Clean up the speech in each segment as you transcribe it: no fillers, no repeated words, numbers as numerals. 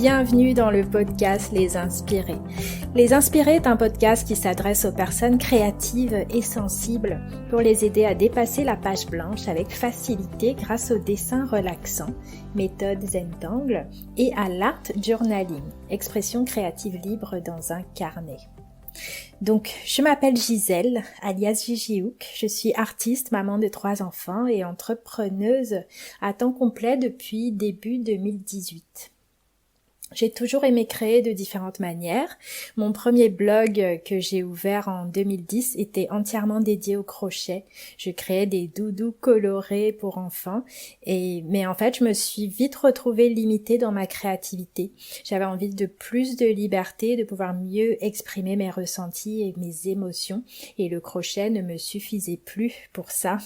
Bienvenue dans le podcast Les Inspirés. Les Inspirés est un podcast qui s'adresse aux personnes créatives et sensibles pour les aider à dépasser la page blanche avec facilité grâce au dessin relaxant, méthode Zentangle, et à l'art journaling, expression créative libre dans un carnet. Donc, je m'appelle Gisèle, alias Gigi Hook. Je suis artiste, maman de 3 enfants et entrepreneuse à temps complet depuis début 2018. J'ai toujours aimé créer de différentes manières. Mon premier blog que j'ai ouvert en 2010 était entièrement dédié au crochet. Je créais des doudous colorés pour enfants, mais en fait, je me suis vite retrouvée limitée dans ma créativité. J'avais envie de plus de liberté, de pouvoir mieux exprimer mes ressentis et mes émotions, et le crochet ne me suffisait plus pour ça.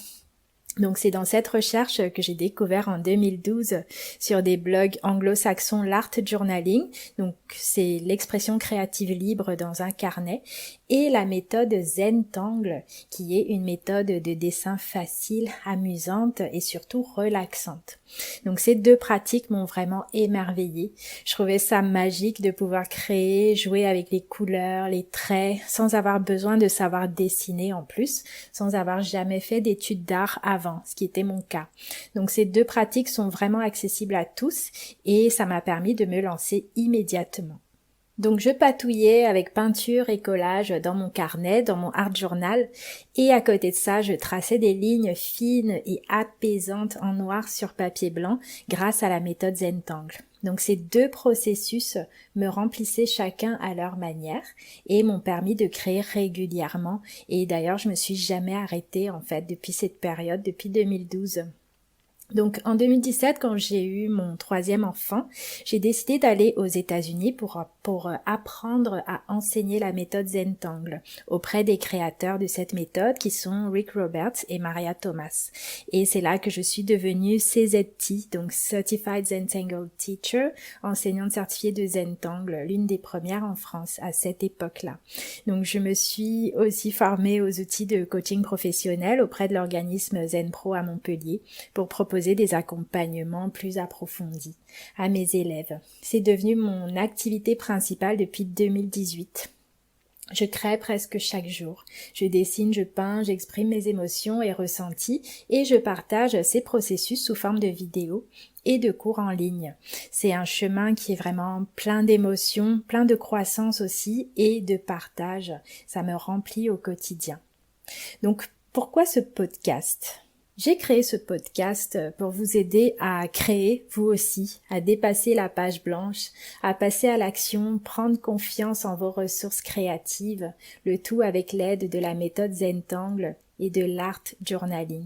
Donc c'est dans cette recherche que j'ai découvert en 2012 sur des blogs anglo-saxons l'art journaling, donc c'est l'expression créative libre dans un carnet, et la méthode Zentangle, qui est une méthode de dessin facile, amusante et surtout relaxante. Donc ces deux pratiques m'ont vraiment émerveillée. Je trouvais ça magique de pouvoir créer, jouer avec les couleurs, les traits, sans avoir besoin de savoir dessiner en plus, sans avoir jamais fait d'études d'art avant, ce qui était mon cas. Donc ces deux pratiques sont vraiment accessibles à tous et ça m'a permis de me lancer immédiatement. Donc je patouillais avec peinture et collage dans mon carnet, dans mon art journal, et à côté de ça, je traçais des lignes fines et apaisantes en noir sur papier blanc grâce à la méthode Zentangle. Donc ces deux processus me remplissaient chacun à leur manière et m'ont permis de créer régulièrement. Et d'ailleurs, je me suis jamais arrêtée en fait depuis cette période, depuis 2012. Donc en 2017, quand j'ai eu mon 3e enfant, j'ai décidé d'aller aux États-Unis pour apprendre à enseigner la méthode Zentangle auprès des créateurs de cette méthode qui sont Rick Roberts et Maria Thomas. Et c'est là que je suis devenue CZT, donc Certified Zentangle Teacher, enseignante certifiée de Zentangle, l'une des premières en France à cette époque-là. Donc je me suis aussi formée aux outils de coaching professionnel auprès de l'organisme ZenPro à Montpellier pour proposer des accompagnements plus approfondis à mes élèves. C'est devenu mon activité principale depuis 2018. Je crée presque chaque jour. Je dessine, je peins, j'exprime mes émotions et ressentis et je partage ces processus sous forme de vidéos et de cours en ligne. C'est un chemin qui est vraiment plein d'émotions, plein de croissance aussi et de partage. Ça me remplit au quotidien. Donc, pourquoi ce podcast ? J'ai créé ce podcast pour vous aider à créer, vous aussi, à dépasser la page blanche, à passer à l'action, prendre confiance en vos ressources créatives, le tout avec l'aide de la méthode Zentangle et de l'art journaling.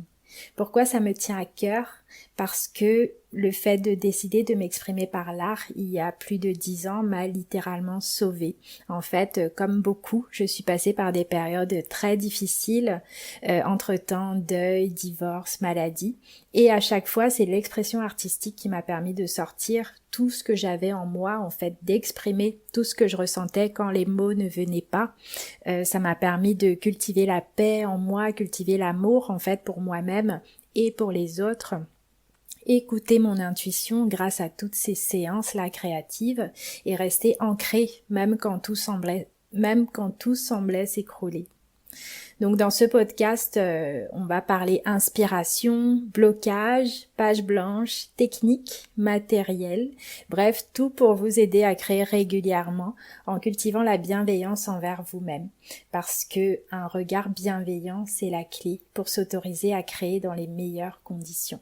Pourquoi ça me tient à cœur ? Parce que le fait de décider de m'exprimer par l'art il y a plus de 10 ans m'a littéralement sauvée. En fait, comme beaucoup, je suis passée par des périodes très difficiles, entre-temps deuil, divorce, maladie. Et à chaque fois, c'est l'expression artistique qui m'a permis de sortir tout ce que j'avais en moi, en fait, d'exprimer tout ce que je ressentais quand les mots ne venaient pas. Ça m'a permis de cultiver la paix en moi, cultiver l'amour, en fait, pour moi-même et pour les autres. Écouter mon intuition grâce à toutes ces séances-là créatives et rester ancrée même quand tout semblait s'écrouler. Donc dans ce podcast, on va parler inspiration, blocage, page blanche, technique, matériel, bref, tout pour vous aider à créer régulièrement en cultivant la bienveillance envers vous-même. Parce que un regard bienveillant, c'est la clé pour s'autoriser à créer dans les meilleures conditions.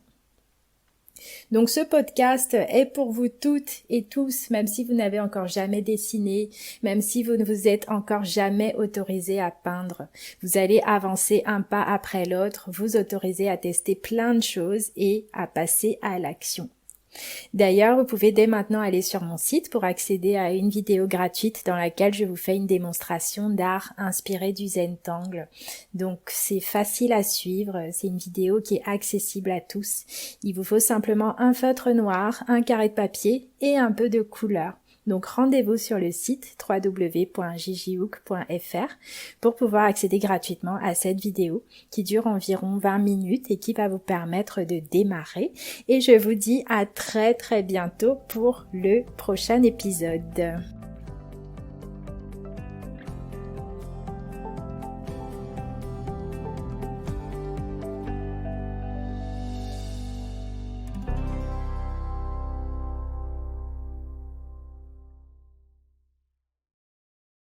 Donc ce podcast est pour vous toutes et tous, même si vous n'avez encore jamais dessiné, même si vous ne vous êtes encore jamais autorisé à peindre. Vous allez avancer un pas après l'autre, vous autoriser à tester plein de choses et à passer à l'action. D'ailleurs, vous pouvez dès maintenant aller sur mon site pour accéder à une vidéo gratuite dans laquelle je vous fais une démonstration d'art inspiré du Zentangle. Donc c'est facile à suivre, c'est une vidéo qui est accessible à tous. Il vous faut simplement un feutre noir, un carré de papier et un peu de couleur. Donc rendez-vous sur le site www.gigihook.fr pour pouvoir accéder gratuitement à cette vidéo qui dure environ 20 minutes et qui va vous permettre de démarrer. Et je vous dis à très bientôt pour le prochain épisode.